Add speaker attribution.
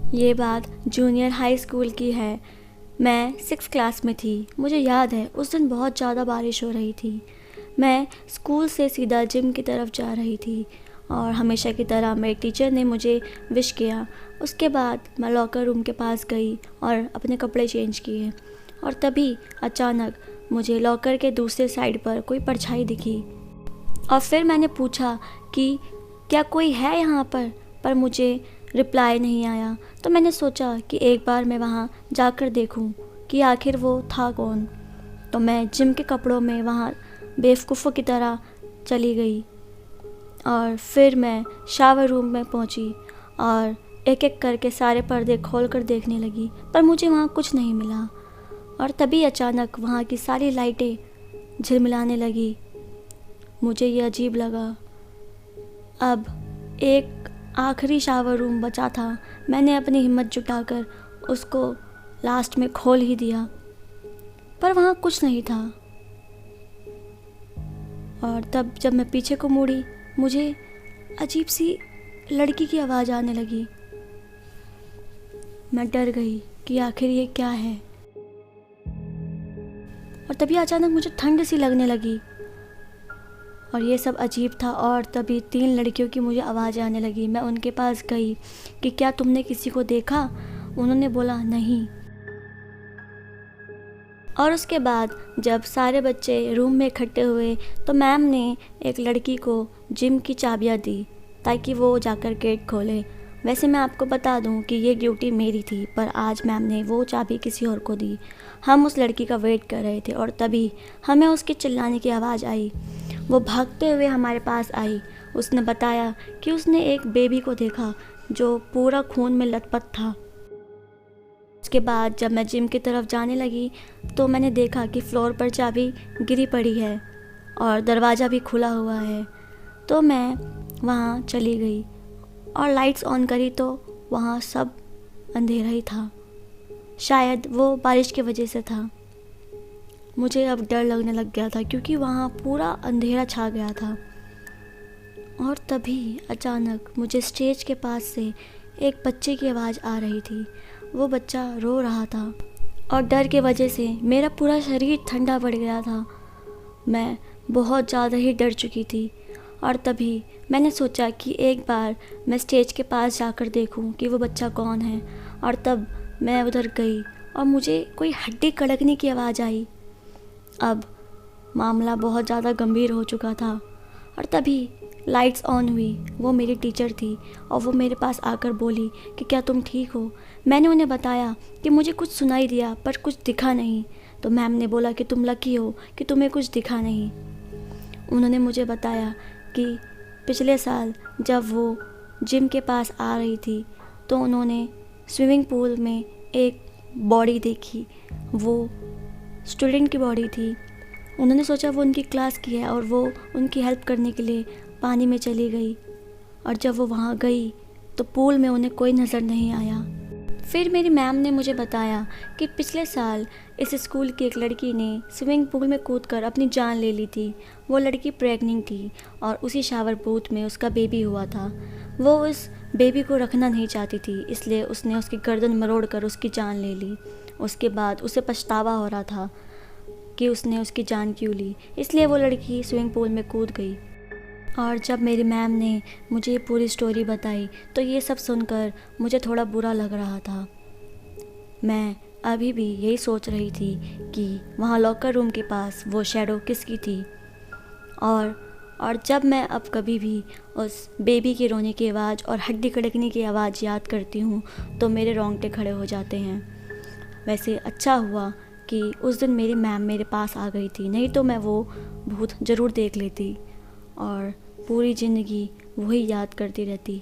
Speaker 1: ये बात junior high school की है। मैं 6th क्लास में थी। मुझे याद है उस दिन बहुत ज़्यादा बारिश हो रही थी। मैं स्कूल से सीधा जिम की तरफ जा रही थी और हमेशा की तरह मेरे टीचर ने मुझे विश किया। उसके बाद मैं लॉकर रूम के पास गई और अपने कपड़े चेंज किए और तभी अचानक मुझे लॉकर के दूसरे साइड पर कोई परछाई दिखी और फिर मैंने पूछा कि क्या कोई है यहाँ पर मुझे रिप्लाई नहीं आया। तो मैंने सोचा कि एक बार मैं वहाँ जाकर देखूँ कि आखिर वो था कौन। तो मैं जिम के कपड़ों में वहाँ बेवकूफ़ों की तरह चली गई और फिर मैं शावर रूम में पहुँची और एक एक करके सारे पर्दे खोल कर देखने लगी, पर मुझे वहाँ कुछ नहीं मिला। और तभी अचानक वहाँ की सारी लाइटें झिलमिलाने लगी। मुझे ये अजीब लगा। अब एक आखिरी शावर रूम बचा था। मैंने अपनी हिम्मत जुटाकर उसको लास्ट में खोल ही दिया, पर वहाँ कुछ नहीं था। और तब जब मैं पीछे को मुड़ी, मुझे अजीब सी लड़की की आवाज़ आने लगी। मैं डर गई कि आखिर ये क्या है। और तभी अचानक मुझे ठंड सी लगने लगी और ये सब अजीब था। और तभी 3 लड़कियों की मुझे आवाज़ आने लगी। मैं उनके पास गई कि क्या तुमने किसी को देखा? उन्होंने बोला नहीं। और उसके बाद जब सारे बच्चे रूम में इकट्ठे हुए तो मैम ने एक लड़की को जिम की चाबियाँ दी ताकि वो जाकर गेट खोले। वैसे मैं आपको बता दूं कि ये ड्यूटी मेरी थी, पर आज मैम ने वो चाबी किसी और को दी। हम उस लड़की का वेट कर रहे थे और तभी हमें उसके चिल्लाने की आवाज़ आई। वो भागते हुए हमारे पास आई। उसने बताया कि उसने एक बेबी को देखा जो पूरा खून में लथपथ था। उसके बाद जब मैं जिम की तरफ जाने लगी तो मैंने देखा कि फ्लोर पर चाबी गिरी पड़ी है और दरवाज़ा भी खुला हुआ है। तो मैं वहाँ चली गई और लाइट्स ऑन करी तो वहाँ सब अंधेरा ही था। शायद वो बारिश की वजह से था। मुझे अब डर लगने लग गया था क्योंकि वहाँ पूरा अंधेरा छा गया था। और तभी अचानक मुझे स्टेज के पास से एक बच्चे की आवाज़ आ रही थी। वो बच्चा रो रहा था और डर के वजह से मेरा पूरा शरीर ठंडा पड़ गया था। मैं बहुत ज़्यादा ही डर चुकी थी और तभी मैंने सोचा कि एक बार मैं स्टेज के पास जाकर देखूं कि वो बच्चा कौन है। और तब मैं उधर गई और मुझे कोई हड्डी कड़कने की आवाज़ आई। अब मामला बहुत ज़्यादा गंभीर हो चुका था और तभी लाइट्स ऑन हुई। वो मेरी टीचर थी और वो मेरे पास आकर बोली कि क्या तुम ठीक हो? मैंने उन्हें बताया कि मुझे कुछ सुनाई दिया पर कुछ दिखा नहीं। तो मैम ने बोला कि तुम लकी हो कि तुम्हें कुछ दिखा नहीं। उन्होंने मुझे बताया कि पिछले साल जब वो जिम के पास आ रही थी तो उन्होंने स्विमिंग पूल में एक बॉडी देखी। वो स्टूडेंट की बॉडी थी। उन्होंने सोचा वो उनकी क्लास की है और वो उनकी हेल्प करने के लिए पानी में चली गई। और जब वो वहाँ गई तो पूल में उन्हें कोई नज़र नहीं आया। फिर मेरी मैम ने मुझे बताया कि पिछले साल इस स्कूल की एक लड़की ने स्विमिंग पूल में कूदकर अपनी जान ले ली थी। वो लड़की प्रेग्नेंट थी और उसी शावर बूथ में उसका बेबी हुआ था। वो उस बेबी को रखना नहीं चाहती थी, इसलिए उसने उसकी गर्दन मरोड़कर उसकी जान ले ली। उसके बाद उसे पछतावा हो रहा था कि उसने उसकी जान क्यों ली, इसलिए वो लड़की स्विमिंग पूल में कूद गई। और जब मेरी मैम ने मुझे ये पूरी स्टोरी बताई तो ये सब सुनकर मुझे थोड़ा बुरा लग रहा था। मैं अभी भी यही सोच रही थी कि वहाँ लॉकर रूम के पास वो शैडो किसकी थी। और जब मैं अब कभी भी उस बेबी के रोने की आवाज़ और हड्डी कड़कने की आवाज़ याद करती हूँ तो मेरे रोंगटे खड़े हो जाते हैं। वैसे अच्छा हुआ कि उस दिन मेरी मैम मेरे पास आ गई थी, नहीं तो मैं वो भूत ज़रूर देख लेती और पूरी ज़िंदगी वही याद करती रहती।